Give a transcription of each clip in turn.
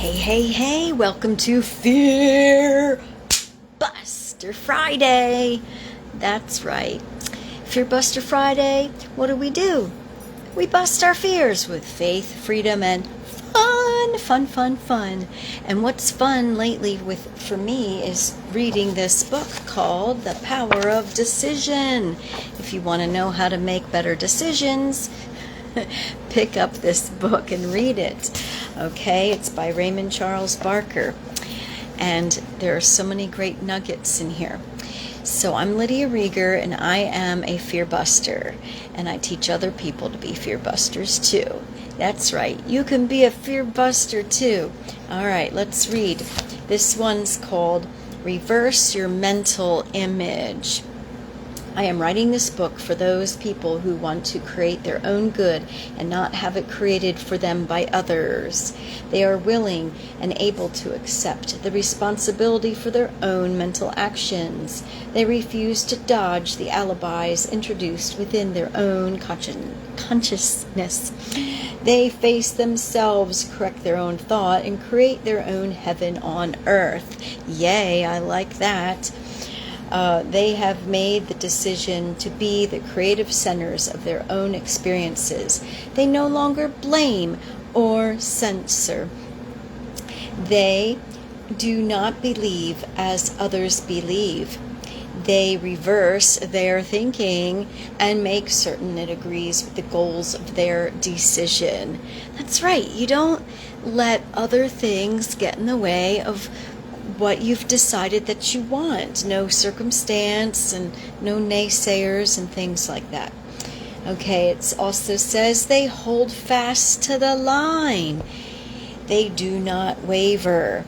Hey, welcome to Fear Buster Friday. That's right. Fear Buster Friday, what do? We bust our fears with faith, freedom, and fun. And what's fun lately for me is reading this book called The Power of Decision. If you want to know how to make better decisions, pick up this book and read it. Okay, it's by Raymond Charles Barker. And there are so many great nuggets in here. So I'm Lydia Rieger, and I am a fear buster. And I teach other people to be fear busters too. That's right, you can be a fear buster too. All right, let's read. This one's called Reverse Your Mental Image. I am writing this book for those people who want to create their own good and not have it created for them by others. They are willing and able to accept the responsibility for their own mental actions. They refuse to dodge the alibis introduced within their own consciousness. They face themselves, correct their own thought, and create their own heaven on earth. Yay, I like that. They have made the decision to be the creative centers of their own experiences. They no longer blame or censor. They do not believe as others believe. They reverse their thinking and make certain it agrees with the goals of their decision. That's right. You don't let other things get in the way of what you've decided that you want. No circumstance and no naysayers and things like that. Okay, it also says they hold fast to the line. They do not waver.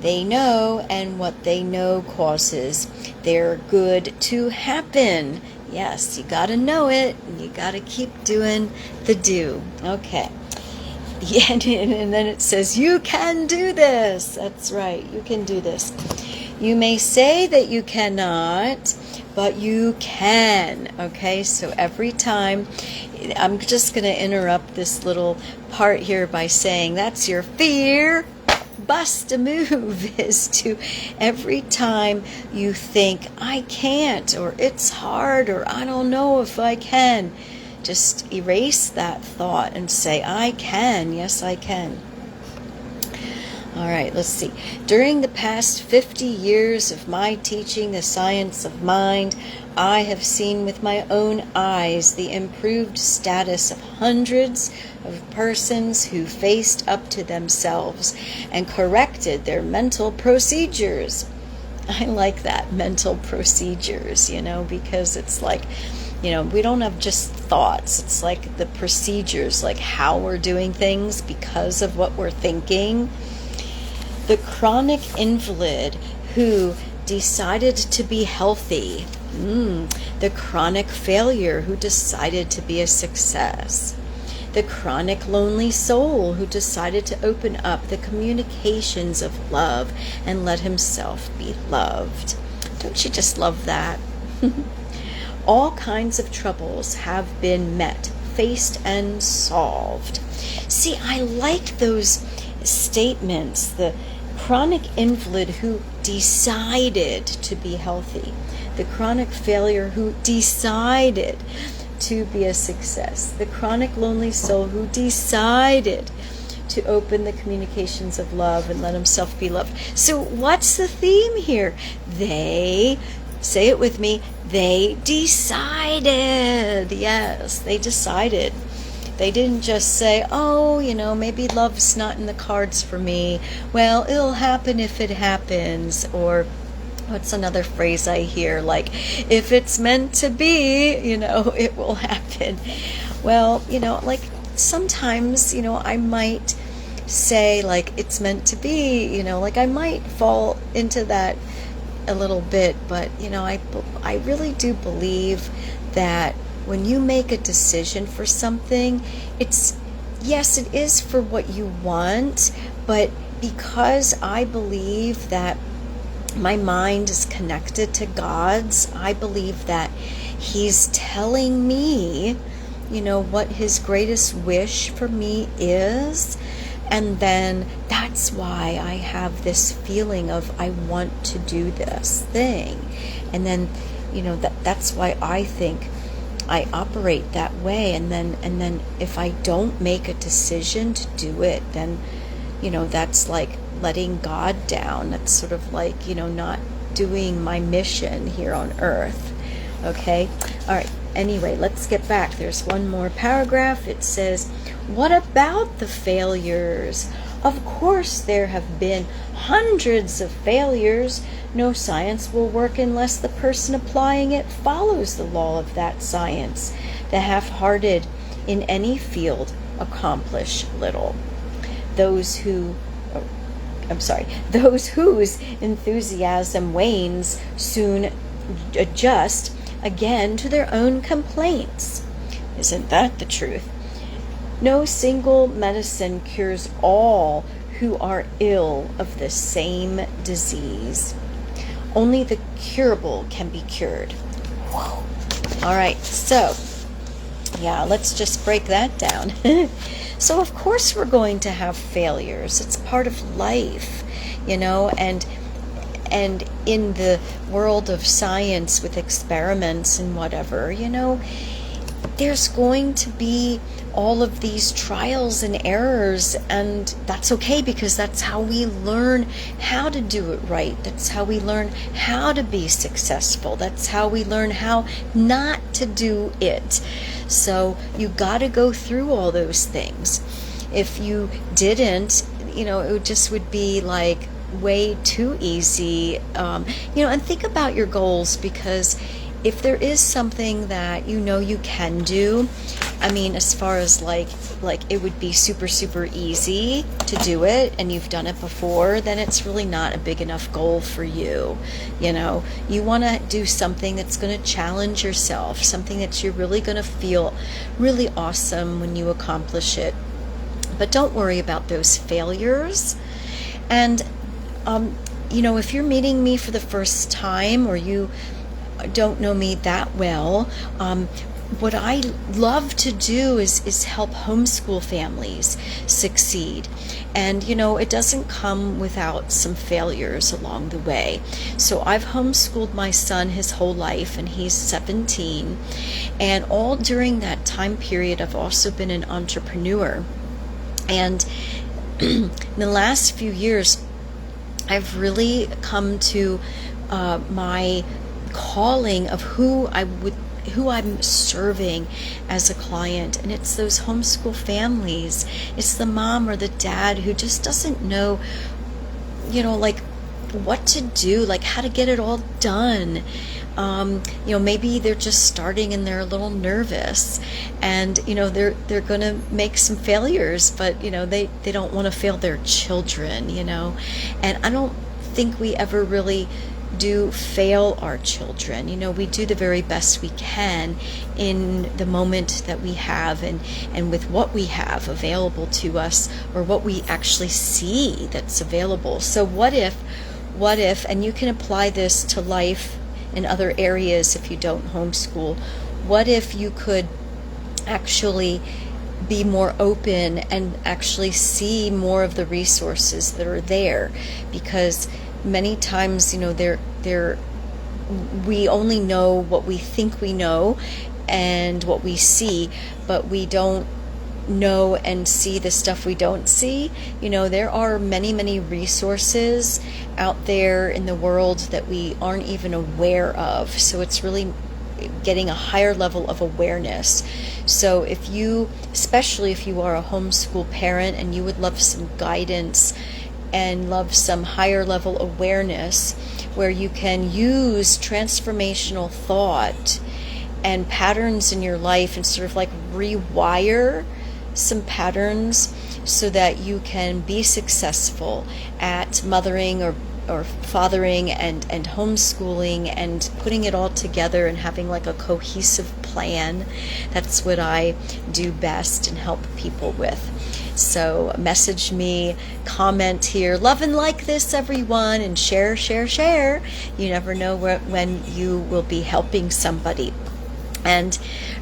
They know, and what they know causes their good to happen. Yes, you got to know it, and you got to keep doing the do. Okay. Yeah, and then it says, you can do this. That's right, you can do this. You may say that you cannot, but you can. Okay, so every time, I'm just going to interrupt this little part here by saying that's your fear bust a move, is to every time you think, I can't, or it's hard, or I don't know if I can, just erase that thought and say, I can. Yes, I can. All right, let's see. During the past 50 years of my teaching the science of mind, I have seen with my own eyes the improved status of hundreds of persons who faced up to themselves and corrected their mental procedures. I like that, mental procedures, because it's like, we don't have just thoughts. It's like the procedures, like how we're doing things because of what we're thinking. The chronic invalid who decided to be healthy. The chronic failure who decided to be a success. The chronic lonely soul who decided to open up the communications of love and let himself be loved. Don't you just love that? All kinds of troubles have been met, faced, and solved. See, I like those statements. The chronic invalid who decided to be healthy. The chronic failure who decided to be a success. The chronic lonely soul who decided to open the communications of love and let himself be loved. So what's the theme here? Say it with me, they decided. Yes, they decided. They didn't just say, maybe love's not in the cards for me. Well, it'll happen if it happens. Or what's another phrase I hear? Like, if it's meant to be, it will happen. Well, like sometimes, I might say, like, it's meant to be, like I might fall into that a little bit, but I really do believe that when you make a decision for something, it is for what you want, but because I believe that my mind is connected to God's, I believe that He's telling me, what His greatest wish for me is, And then that's why I have this feeling of I want to do this thing. And then, that's why I think I operate that way. And then if I don't make a decision to do it, then, that's like letting God down. That's sort of like, not doing my mission here on earth. Okay? All right. Anyway, let's get back. There's one more paragraph. It says, what about the failures? Of course, there have been hundreds of failures. No science will work unless the person applying it follows the law of that science. The half-hearted in any field accomplish little. Those whose enthusiasm wanes soon adjust again to their own complaints. Isn't that the truth? No single medicine cures all who are ill of the same disease. Only the curable can be cured. Whoa. All right, so, let's just break that down. So, of course, we're going to have failures. It's part of life, and in the world of science with experiments and whatever, there's going to be all of these trials and errors, and that's okay, because that's how we learn how to do it right. That's how we learn how to be successful. That's how we learn how not to do it. So you got to go through all those things. If you didn't, it just would be like way too easy. And think about your goals, because if there is something that you can do, as far as like it would be super, super easy to do it, and you've done it before, then it's really not a big enough goal for you. You want to do something that's going to challenge yourself, something that you're really going to feel really awesome when you accomplish it. But don't worry about those failures. And, if you're meeting me for the first time, or you don't know me that well, what I love to do is help homeschool families succeed. And, it doesn't come without some failures along the way. So I've homeschooled my son his whole life, and he's 17. And all during that time period, I've also been an entrepreneur. And in the last few years, I've really come to my calling of who I'm serving as a client. And it's those homeschool families. It's the mom or the dad who just doesn't know, what to do, how to get it all done. Maybe they're just starting and they're a little nervous, and they're going to make some failures, but they don't want to fail their children, and I don't think we ever really do fail our children. We do the very best we can in the moment that we have, and with what we have available to us, or what we actually see that's available. So what if, and you can apply this to life in other areas if you don't homeschool, what if you could actually be more open and actually see more of the resources that are there? Because many times, we only know what we think we know and what we see, but we don't know and see the stuff we don't see. There are many, many resources out there in the world that we aren't even aware of. So it's really getting a higher level of awareness. So especially if you are a homeschool parent and you would love some guidance and love some higher level awareness, where you can use transformational thought and patterns in your life and sort of rewire some patterns so that you can be successful at mothering or fathering and homeschooling and putting it all together and having a cohesive plan. That's what I do best and help people with. So message me, comment here, love and like this, everyone, and share. You never know when you will be helping somebody. And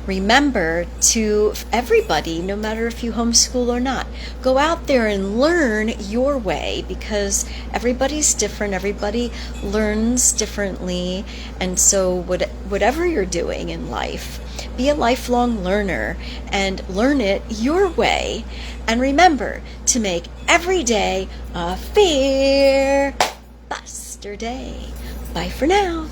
remember, to everybody, no matter if you homeschool or not, go out there and learn your way, because everybody's different, everybody learns differently. And so whatever you're doing in life, be a lifelong learner and learn it your way. And remember to make every day a fear buster day. Bye for now.